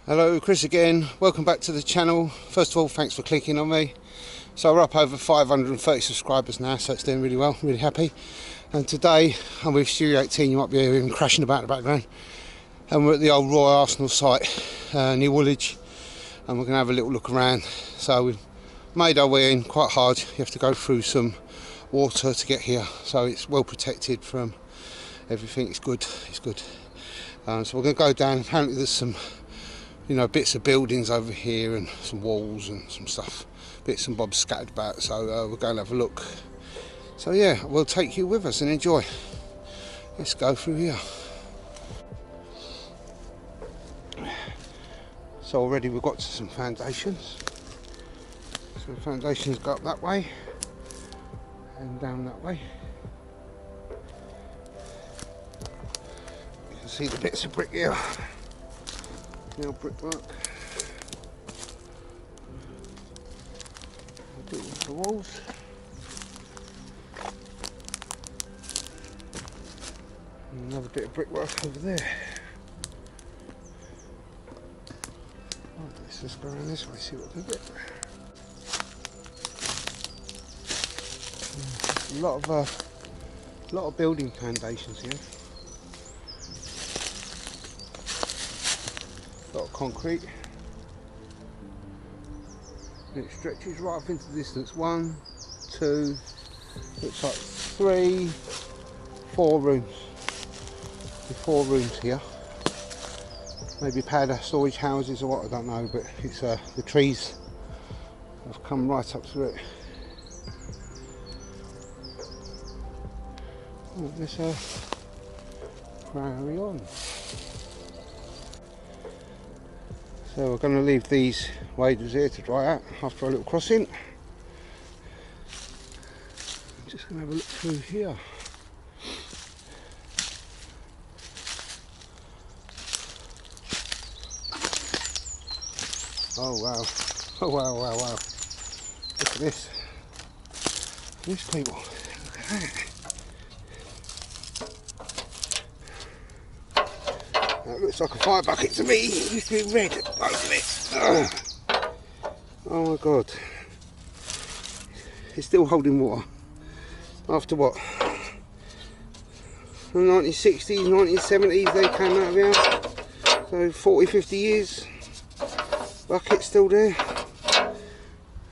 Hello, Chris again. Welcome back to the channel. First of all, thanks for clicking on me. So we're up over 530 subscribers now, so it's doing really well, really happy. And today I'm with Studio 18, you might be hearing him crashing about in the background. And we're at the old Roy Arsenal site near Woolwich, and we're going to have a little look around. So we've made our way in quite hard. You have to go through some water to get here, so it's well protected from everything. It's good, it's good. So we're going to go down. Apparently there's some bits of buildings over here and some walls and some stuff, bits and bobs scattered about, so we'll go and have a look. So yeah, we'll take you with us and enjoy. Let's go through here. So already we've got to some foundations. So the foundations go up that way and down that way. You can see the bits of brick here. Now brickwork. I'll do it with the walls. And another bit of brickwork over there. Right, let's just go around this way, see what we can get. A lot of building foundations here. A lot of concrete, and it stretches right up into the distance. 1, 2, looks like 3, 4 rooms. There's 4 rooms here. Maybe powder storage houses or what, I don't know, but it's the trees have come right up through it. Oh, let's carry on. So we're going to leave these waders here to dry out after a little crossing. I'm just going to have a look through here. Oh wow, oh wow, wow, wow. Look at this. These people, look at that. That looks like a fire bucket to me. It used to be red. Look at it. Oh my god. It's still holding water. After what? The 1960s, 1970s they came out of here. So 40, 50 years. Bucket's still there.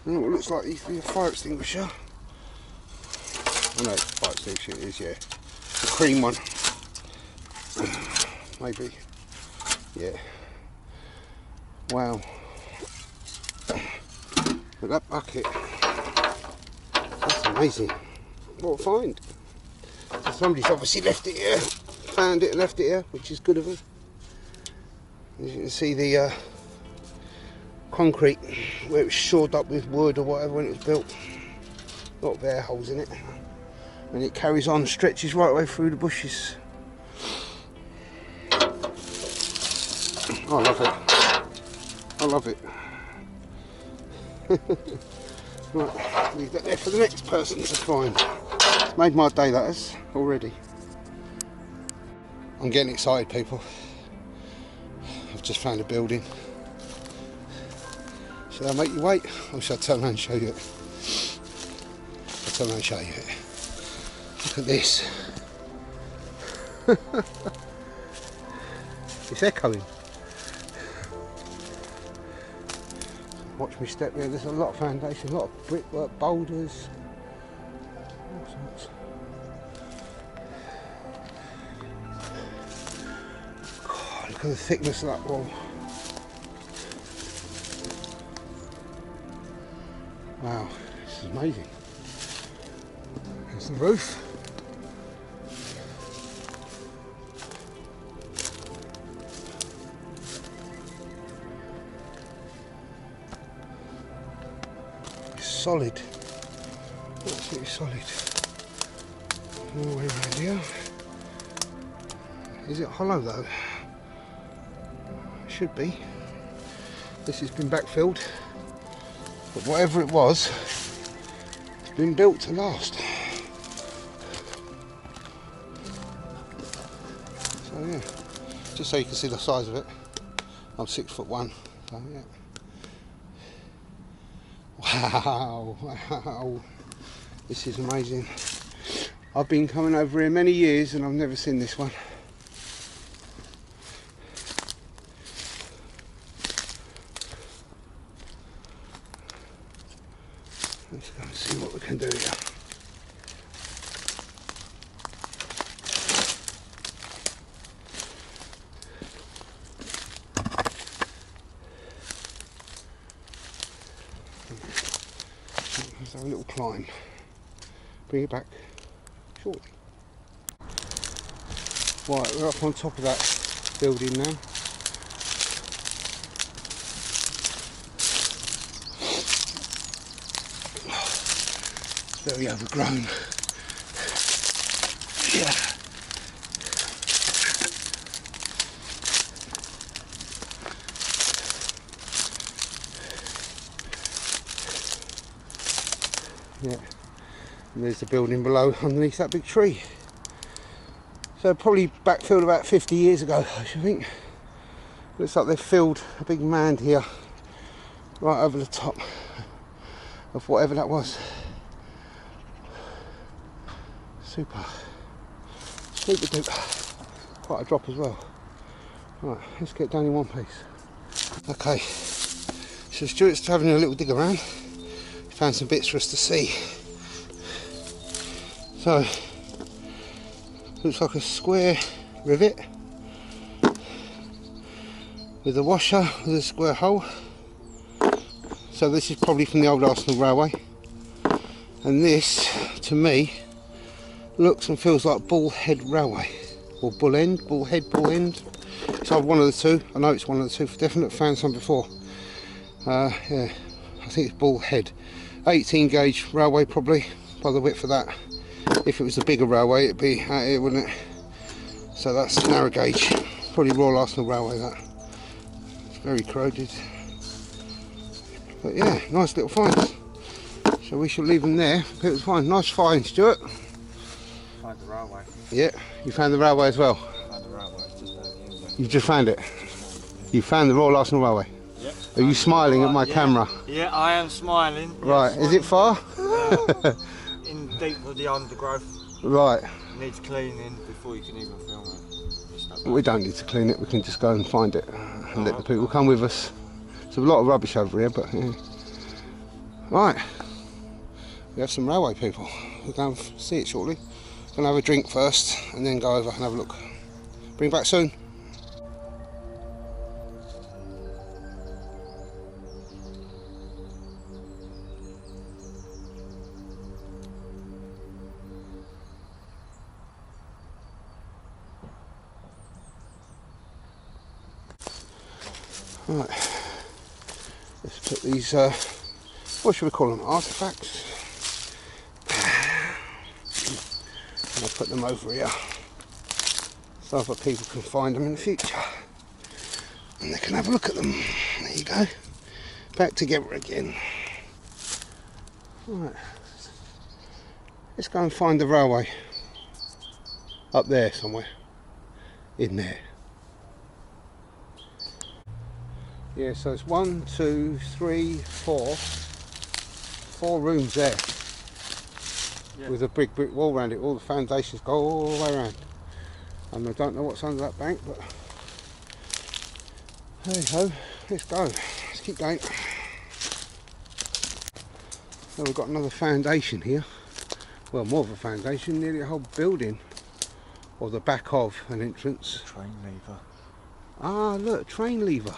And it looks like it used to be a fire extinguisher. Oh no, fire extinguisher it is, yeah. The cream one. Maybe. Yeah. Wow. Look at that bucket. That's amazing. What a find. So somebody's obviously left it here. Found it and left it here, which is good of them. As you can see the concrete where it was shored up with wood or whatever when it was built. A lot of air holes in it. And it carries on, stretches right away through the bushes. I love it. I love it. Right, leave that there for the next person to find. It's made my day, that has, already. I'm getting excited, people. I've just found a building. Shall I make you wait, or shall I turn around and show you it? I'll turn around and show you it. Look at this. It's echoing. Watch me step here. There's a lot of foundation, a lot of brickwork, boulders, all sorts. God, look at the thickness of that wall. Wow, this is amazing. There's the roof. Solid, absolutely solid. All the way around here. Is it hollow though? It should be. This has been backfilled, but whatever it was, it's been built to last. So yeah, just so you can see the size of it. I'm 6'1", so yeah. Wow, wow, this is amazing. I've been coming over here many years and I've never seen this one. Let's go and see what we can do here. Let's have a little climb. Bring it back shortly. Right, we're up on top of that building now. It's very overgrown. Yeah. Yeah, and there's the building below underneath that big tree. So probably backfilled about 50 years ago, I should think. Looks like they've filled a big mound here, right over the top of whatever that was. Super. Super duper. Quite a drop as well. Right, let's get down in one piece. Okay, so Stuart's having a little dig around. Found some bits for us to see. So, looks like a square rivet with a washer with a square hole. So this is probably from the old Arsenal Railway. And this, to me, looks and feels like Bull Head Railway. Or Bull End, Bull Head, Bull End. It's either one of the two. I know it's one of the two for definite. Found some before. Yeah, I think it's Bull Head. 18 gauge railway probably, by the width of that. If it was a bigger railway it'd be out here, wouldn't it? So that's narrow gauge, probably Royal Arsenal Railway that. It's very corroded. But yeah, nice little finds. So we shall leave them there. It was fine, nice find, Stuart. Found the railway. Yeah, you found the railway as well? Found the railway, just down here. You've just found it? You found the Royal Arsenal Railway? Yep. Are you smiling at my camera? Yeah, I am smiling. Right, yes, is it far? In deep with the undergrowth. Right. Needs cleaning before you can even film it. We don't need to clean it, we can just go and find it and let the people come with us. There's a lot of rubbish over here, but yeah. Right, we have some railway people. We'll go and see it shortly. Gonna have a drink first and then go over and have a look. Bring back soon. Right, let's put these, what should we call them, artefacts? And I'll put them over here so other people can find them in the future and they can have a look at them. There you go, back together again. Right, let's go and find the railway up there somewhere, in there. Yeah, so it's 1, 2, 3, 4 rooms there. Yeah. With a big brick wall around it. All the foundations go all the way around. And I don't know what's under that bank, but hey ho, let's go. Let's keep going. So we've got another foundation here. Well, more of a foundation, nearly a whole building. Or the back of an entrance. Train lever. Ah, look, train lever.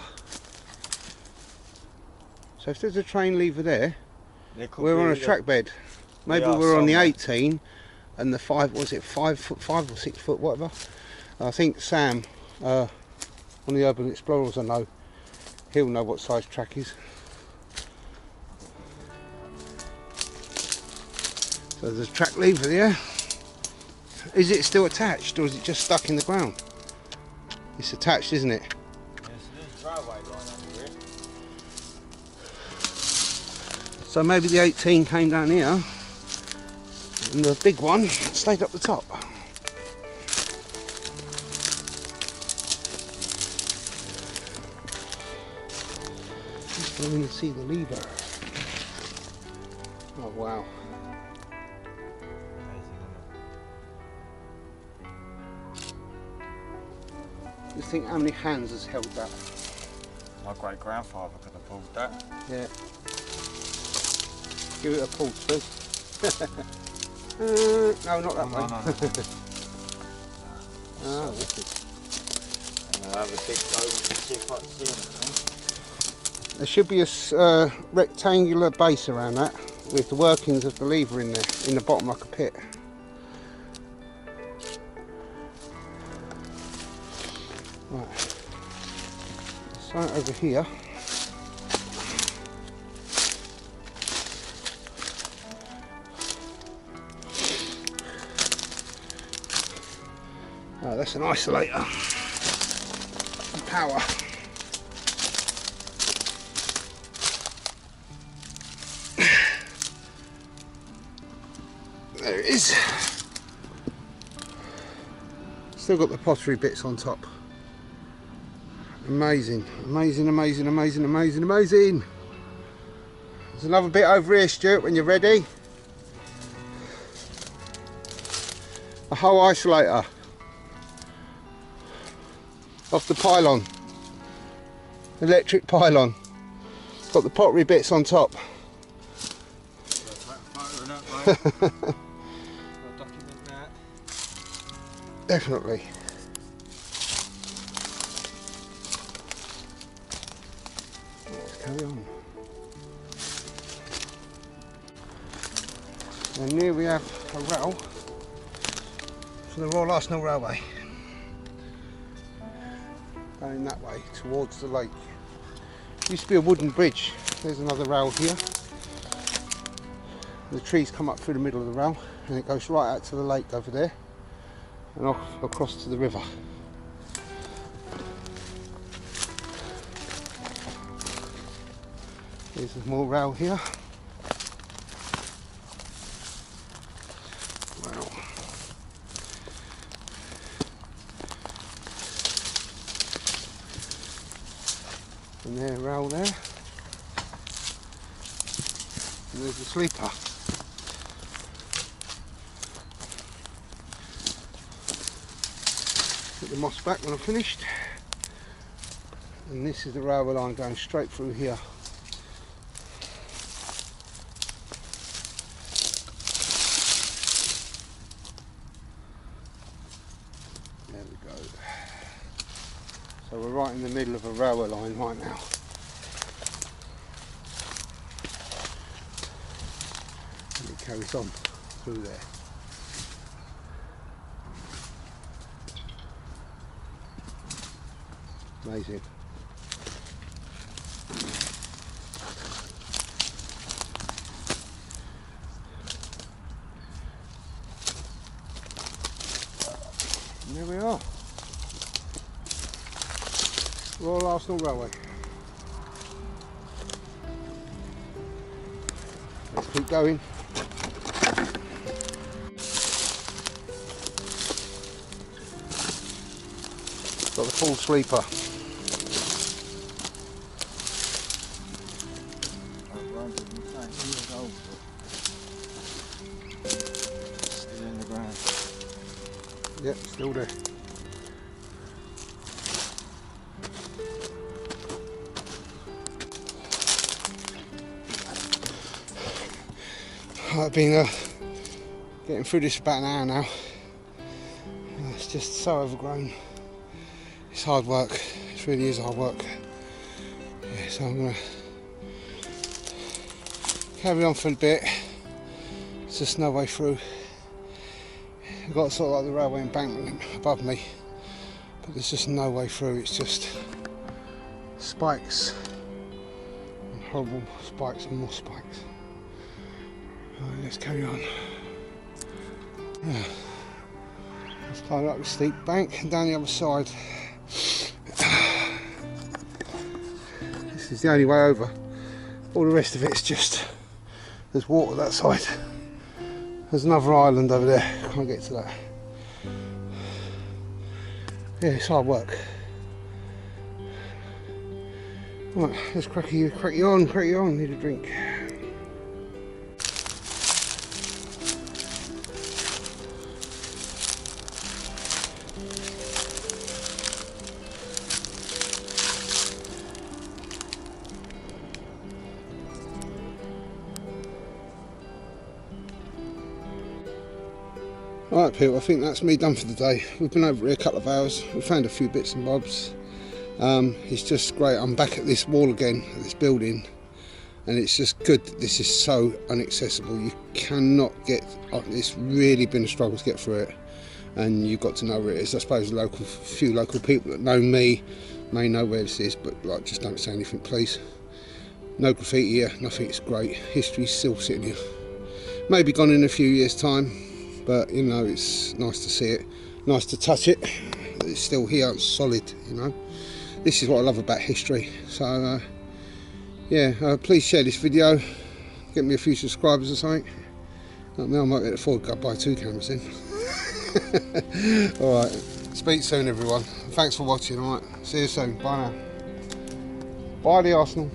So if there's a train lever there, we're on a track bed. Maybe we're on the 18 and the 5, was it 5 or 6 foot, whatever. I think Sam, one of the Urban Explorers I know, he'll know what size track is. So there's a track lever there. Is it still attached or is it just stuck in the ground? It's attached, isn't it? Yes, there's a railway line under here. So maybe the 18 came down here and the big one stayed up the top. don't even see the lever. Oh wow. Just think how many hands has held that. My great grandfather could have pulled that. Yeah. Give it a pull, please. No, not that one. No. Oh, wicked. And I'll have a big go and see if I can see anything. There should be a rectangular base around that with the workings of the lever in there, in the bottom like a pit. Right. Start over here. Oh, that's an isolator. And power. There it is. Still got the pottery bits on top. Amazing, amazing, amazing, amazing, amazing, amazing. There's another bit over here, Stuart, when you're ready. A whole isolator. Off the pylon. Electric pylon. Got the pottery bits on top. Definitely. Let's carry on. And here we have a rail for the Royal Arsenal Railway. Going that way towards the lake. Used to be a wooden bridge. There's another rail here. The trees come up through the middle of the rail and it goes right out to the lake over there and off across to the river. There's more rail here. Wow. And there's a rail there. And there's the sleeper. Put the moss back when I'm finished. And this is the railway line going straight through here. There we go. So we're right in the middle of a railway line right now. And it carries on through there. Amazing. And there we are. Royal Arsenal Railway. Let's keep going. Got the full sleeper. Still in the ground. Yep, still there. I've been getting through this for about an hour now. It's just so overgrown. It's hard work. It really is hard work. Yeah, so I'm going to carry on for a bit. There's just no way through. I've got sort of like the railway embankment above me, but there's just no way through. It's just spikes, and horrible spikes and more spikes. Right, let's carry on. Yeah. Let's climb up the steep bank and down the other side. This is the only way over. All the rest of it's just, there's water that side. There's another island over there, can't get to that. Yeah, it's hard work. Right, let's crack you on, need a drink. Alright people, I think that's me done for the day. We've been over here a couple of hours, we found a few bits and bobs. It's just great, I'm back at this wall again, at this building, and it's just good. This is so inaccessible, you cannot get, it's really been a struggle to get through it, and you've got to know where it is. I suppose few local people that know me may know where this is, but like, just don't say anything please. No graffiti here, nothing, it's great. History's still sitting here. Maybe gone in a few years time, but you know, it's nice to see it, nice to touch it. It's still here, it's solid, you know. This is what I love about history. So yeah, please share this video, get me a few subscribers or something. I might get afford to buy 2 cameras then. Alright, speak soon everyone. Thanks for watching, alright. See you soon, bye now. Bye the Arsenal.